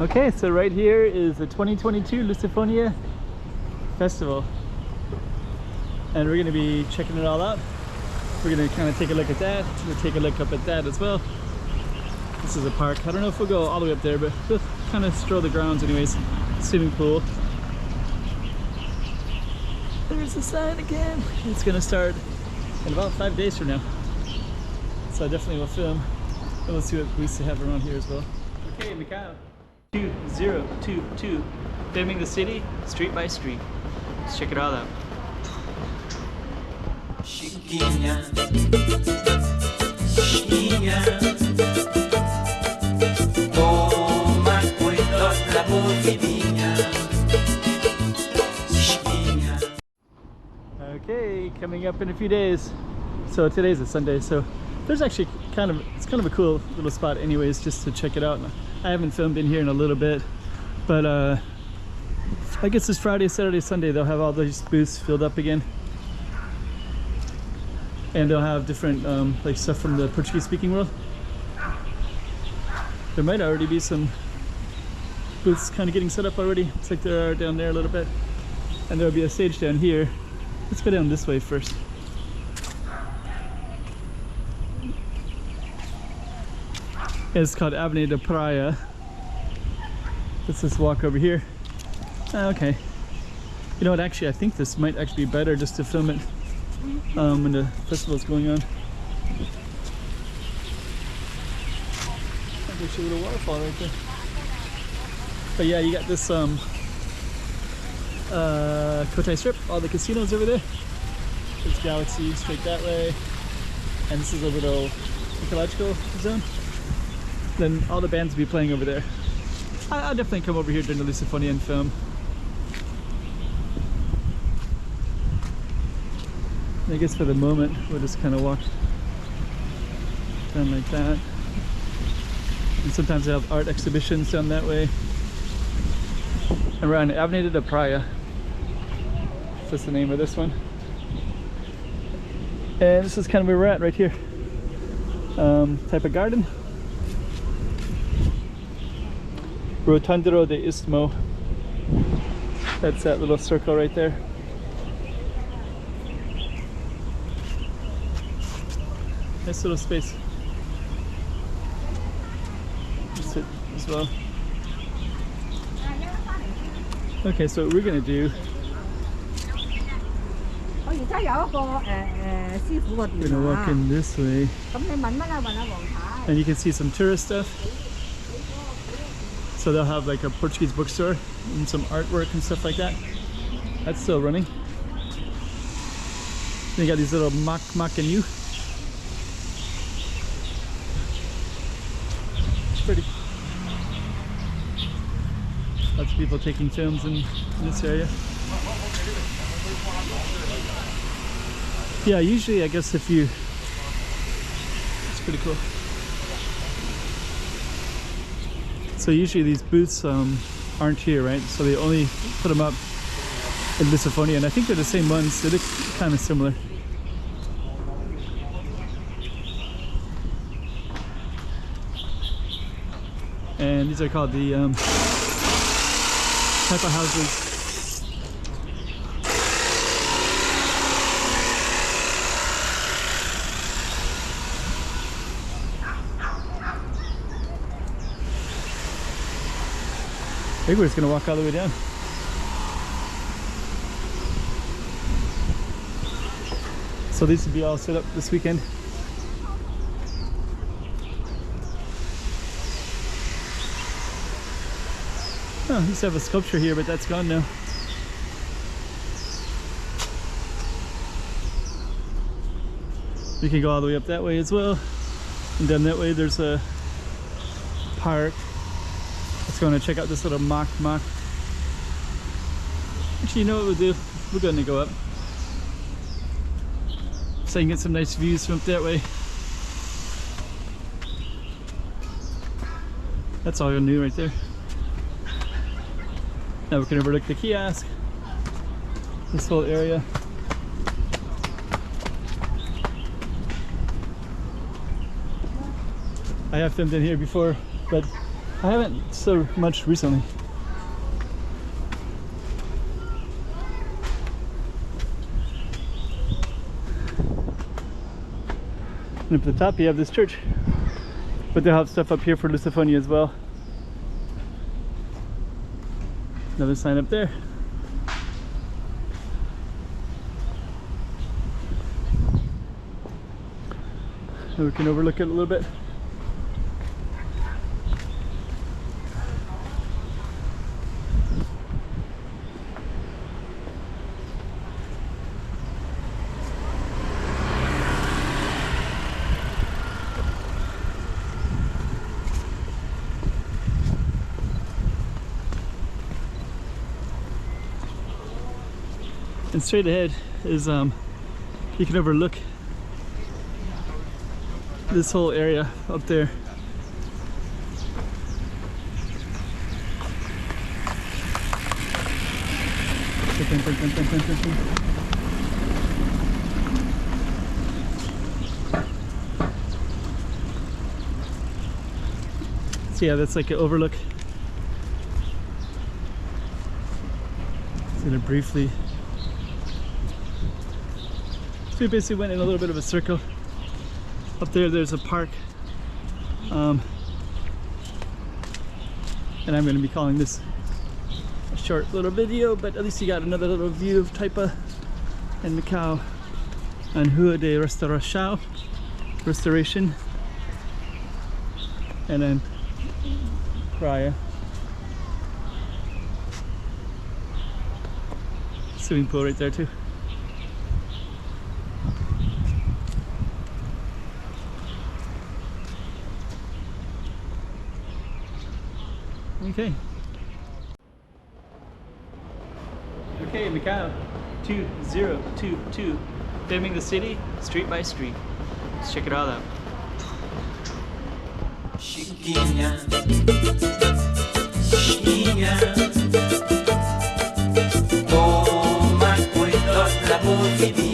Okay, so right here is the 2022 Lisboa Festival. And we're going to be checking it all out. We're going to kind of take a look at that. We'll take a look up at that as well. This is a park. I don't know if we'll go all the way up there, but we'll kind of stroll the grounds anyways. Swimming pool. There's the sign again. It's going to start in about 5 days from now. So I definitely will film. And we'll see what booths they have around here as well. Okay, Macau. 2022. Filming the city, street by street. Let's check it all out. Chiquinha, chiquinha, toma cuidado da movidinha, chiquinha. Okay, coming up in a few days. So today's a Sunday, so there's actually it's kind of a cool little spot anyways, just to check it out. I haven't filmed in here in a little bit, but I guess this Friday, Saturday, Sunday they'll have all these booths filled up again. And they'll have different like stuff from the Portuguese speaking world. There might already be some booths kind of getting set up already. It's like there are down there a little bit. And there'll be a stage down here. Let's go down this way first. It's called Avenida da Praia. Let's just walk over here. Okay. You know what, actually I think this might actually be better just to film it when the festival is going on. There's a little waterfall right there. But yeah, you got this Cotai Strip, all the casinos over there. There's Galaxy straight that way. And this is a little ecological zone. Then all the bands will be playing over there. I'll definitely come over here during the Lisboa and film. I guess for the moment we'll just kind of walk down like that. And sometimes they have art exhibitions down that way. And we're on Avenida da Praia. That's the name of this one. And this is kind of where we're at right here. Taipa Garden. Rotundero de Istmo. That's that little circle right there. Nice little space. Just sit as well. Okay, so what we're gonna do. We're gonna walk in this way. And you can see some tourist stuff. So they'll have like a Portuguese bookstore and some artwork and stuff like that. That's still running. Then you got these little macanyu. It's pretty. Lots of people taking films in this area. Yeah, usually I guess if you, it's pretty cool. So usually these booths aren't here, right? So they only put them up in Lisboa, and I think they're the same ones. They look kind of similar. And these are called the Taipa houses. I think we're just going to walk all the way down. So these will be all set up this weekend. Oh, we used to have a sculpture here, but that's gone now. We can go all the way up that way as well. And down that way there's a park. Let's go and check out this little mock. Actually, you know what we'll do? We're going to go up. So you can get some nice views from up that way. That's all you'll do right there. Now we can overlook the kiosk. This whole area. I have filmed in here before, but I haven't so much recently. And up at the top you have this church. But they'll have stuff up here for Lusophonia as well. Another sign up there. And we can overlook it a little bit. And straight ahead is you can overlook this whole area up there. So yeah, that's like an overlook. Just gonna briefly. So we basically went in a little bit of a circle. Up there, there's a park. And I'm going to be calling this a short little video, but at least you got another little view of Taipa and Macau and Rua da Restaurac, restoration, and then Praia. Swimming pool right there too. Okay. Okay, Macau 2022. Filming the city street by street. Let's check it all out. Chiquinha, chiquinha, toma cuidado da movimento.